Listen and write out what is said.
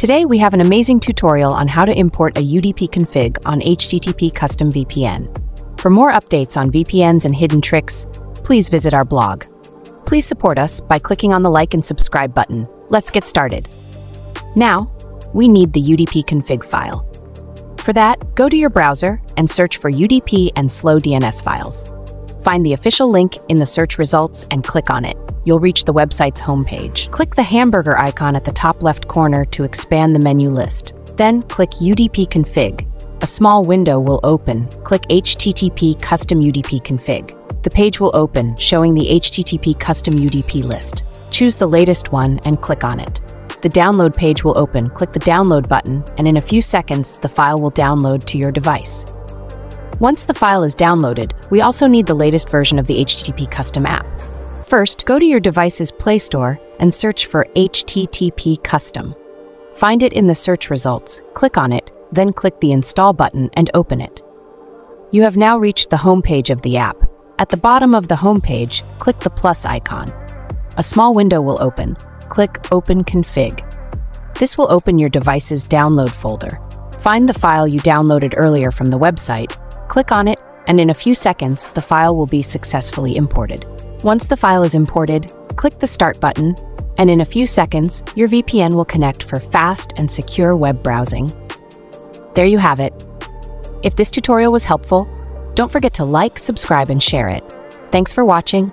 Today we have an amazing tutorial on how to import a UDP config on HTTP Custom VPN. For more updates on VPNs and hidden tricks, please visit our blog. Please support us by clicking on the like and subscribe button. Let's get started. Now, we need the UDP config file. For that, go to your browser and search for UDP and slow DNS files. Find the official link in the search results and click on it. You'll reach the website's homepage. Click the hamburger icon at the top left corner to expand the menu list. Then click UDP config. A small window will open. Click HTTP Custom UDP config. The page will open, showing the HTTP Custom UDP list. Choose the latest one and click on it. The download page will open. Click the download button, and in a few seconds, the file will download to your device. Once the file is downloaded, we also need the latest version of the HTTP Custom app. First, go to your device's Play Store and search for HTTP Custom. Find it in the search results, click on it, then click the Install button and open it. You have now reached the home page of the app. At the bottom of the home page, click the plus icon. A small window will open. Click Open Config. This will open your device's download folder. Find the file you downloaded earlier from the website, click on it, and in a few seconds, the file will be successfully imported. Once the file is imported, click the Start button, and in a few seconds, your VPN will connect for fast and secure web browsing. There you have it. If this tutorial was helpful, don't forget to like, subscribe, and share it. Thanks for watching.